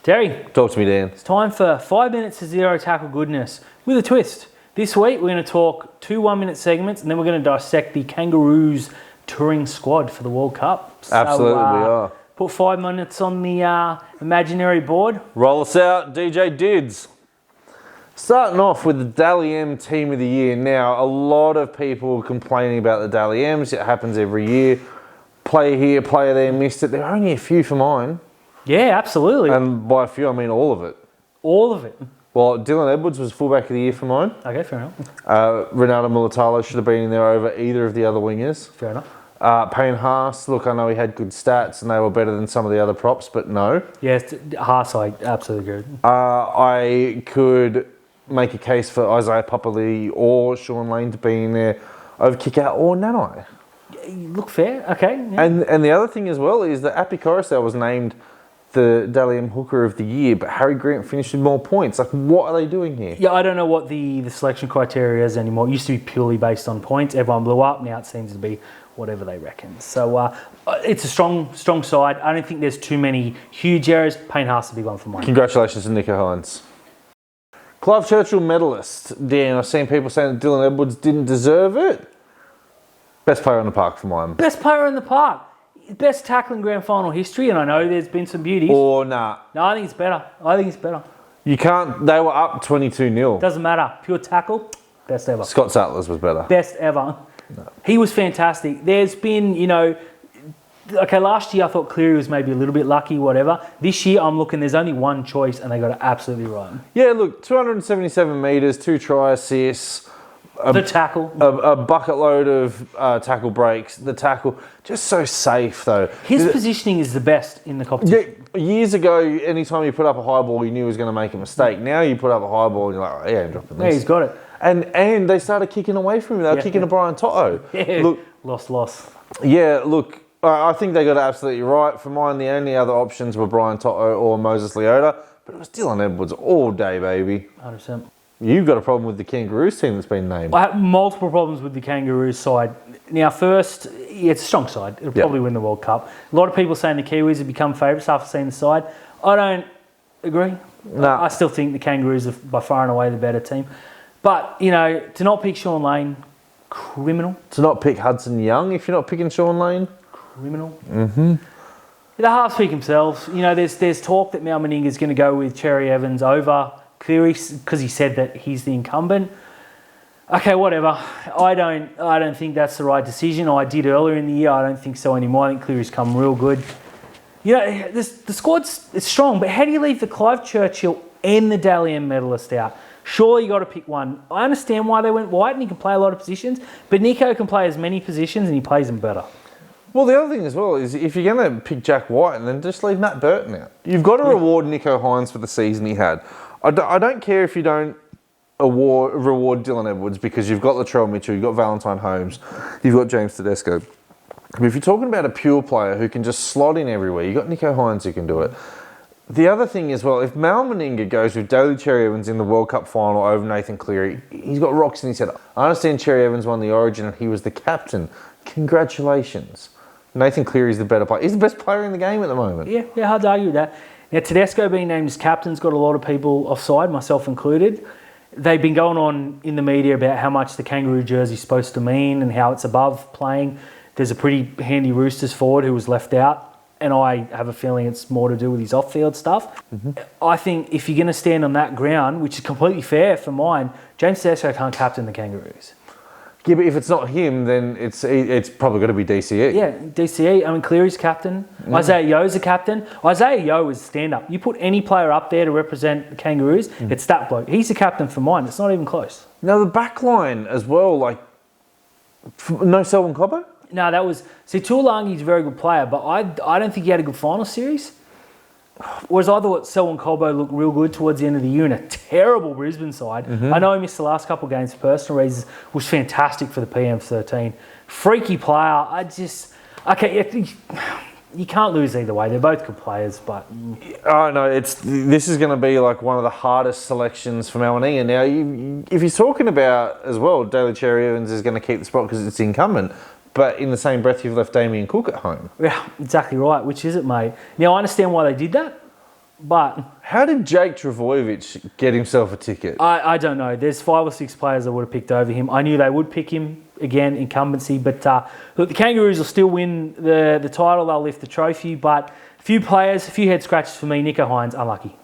Terry. Talk to me, Dan. It's time for 5 minutes of zero tackle goodness with a twist. This week we're going to talk 2 1-minute segments and then we're going to dissect the Kangaroos touring squad for the World Cup. Absolutely, we are. Put 5 minutes on the imaginary board. Roll us out, DJ Dids. Starting off with the Dally M Team of the Year. Now, a lot of people complaining about the Dally M's. It happens every year. Player here, player there, missed it. There are only a few for mine. Yeah, absolutely. And by a few, I mean all of it. All of it? Well, Dylan Edwards was fullback of the year for mine. Okay, fair enough. Ronaldo Mulatalo should have been in there over either of the other wingers. Fair enough. Payne Haas, look, I know he had good stats and they were better than some of the other props, but no. Yes, Haas, I absolutely agree. I could make a case for Isaiah Papali'i or Sean Lane to be in there over Kickout or Nanai. Look fair, okay. Yeah. And the other thing as well is that Api Coruscant was named the Dally M Hooker of the Year, but Harry Grant finished with more points. Like, what are they doing here? Yeah, I don't know what the selection criteria is anymore. It used to be purely based on points. Everyone blew up. Now it seems to be whatever they reckon. So it's a strong side. I don't think there's too many huge errors. Payne Haas is a big one for mine. Congratulations to Nico Hines. Clive Churchill Medallist. Dan, I've seen people saying that Dylan Edwards didn't deserve it. Best player on the park for mine. Best player in the park. Best tackle in grand final history, and I know there's been some beauties. Or nah. No, I think it's better. You can't, they were up 22-0. Doesn't matter. Pure tackle, best ever. Scott Sattlers was better. Best ever. No. He was fantastic. There's been, okay, last year I thought Cleary was maybe a little bit lucky, whatever. This year I'm looking, there's only one choice and they got it absolutely right. Yeah, look, 277 metres, 2 try assists. The tackle. A bucket load of tackle breaks. The tackle, just so safe though. His positioning is the best in the competition. Yeah, years ago, anytime you put up a high ball, you knew he was going to make a mistake. Now you put up a high ball and you're like, oh, he ain't dropping this. Yeah, he's got it. And they started kicking away from him. They were kicking to Brian Toto. Yeah, look, loss. Yeah, look, I think they got it absolutely right. For mine, the only other options were Brian Toto or Moses Leota, but it was Dylan Edwards all day, baby. 100%. You've got a problem with the Kangaroos team that's been named. I have multiple problems with the Kangaroos side. Now, first, it's a strong side. It'll probably win the World Cup. A lot of people saying the Kiwis have become favourites after seeing the side. I don't agree. No. I still think the Kangaroos are by far and away the better team. But, to not pick Sean Lane, criminal. To not pick Hudson Young if you're not picking Sean Lane? Criminal. Mm-hmm. The halves speak themselves. There's talk that Mal Meninga is going to go with Cherry Evans over Cleary because he said that he's the incumbent. Okay, whatever. I don't think that's the right decision. I did earlier in the year. I don't think so anymore. I think Cleary's come real good. The squad's it's strong, but how do you leave the Clive Churchill and the Dally M medalist out? Surely you got to pick one. I understand why they went white and he can play a lot of positions, but Nico can play as many positions and he plays them better. Well, the other thing as well is if you're going to pick Jack White, then just leave Matt Burton out. You've got to reward Nico Hines for the season he had. I don't care if you don't reward Dylan Edwards because you've got Latrell Mitchell, you've got Valentine Holmes, you've got James Tedesco. But if you're talking about a pure player who can just slot in everywhere, you've got Nico Hines who can do it. The other thing as well, if Mal Meninga goes with Daly Cherry Evans in the World Cup final over Nathan Cleary, he's got rocks in his head. I understand Cherry Evans won the Origin and he was the captain. Congratulations. Nathan Cleary's the better player. He's the best player in the game at the moment. Yeah, hard to argue with that. Now, Tedesco being named as captain's got a lot of people offside, myself included. They've been going on in the media about how much the Kangaroo jersey is supposed to mean and how it's above playing. There's a pretty handy Roosters forward who was left out, and I have a feeling it's more to do with his off-field stuff. Mm-hmm. I think if you're going to stand on that ground, which is completely fair for mine, James Tedesco can't captain the Kangaroos. Yeah, but if it's not him, then it's probably got to be DCE. Yeah, DCE. I mean, Cleary's captain. Isaiah Yo's a captain. Isaiah Yo is stand-up. You put any player up there to represent the Kangaroos, it's that bloke. He's the captain for mine. It's not even close. Now, the back line as well, no Selwyn Cobbo? No, that was... See, Tuolangi's a very good player, but I don't think he had a good final series. Whereas I thought Selwyn Cobbo looked real good towards the end of the year in a terrible Brisbane side. Mm-hmm. I know he missed the last couple of games for personal reasons, was fantastic for the PM13. Freaky player. You can't lose either way. They're both good players, but... Oh, no, this is going to be like one of the hardest selections from Mal Meninga. Now, if he's talking about, as well, Daly Cherry Evans is going to keep the spot because it's incumbent, but in the same breath, you've left Damien Cook at home. Yeah, exactly right. Which is it, mate? Now, I understand why they did that. But How did Jake Travojevic get himself a ticket? I don't know. There's 5 or 6 players that would have picked over him. I knew they would pick him, again, incumbency. But look, the Kangaroos will still win the title. They'll lift the trophy. But a few players, a few head scratches for me. Nicho Hynes, unlucky.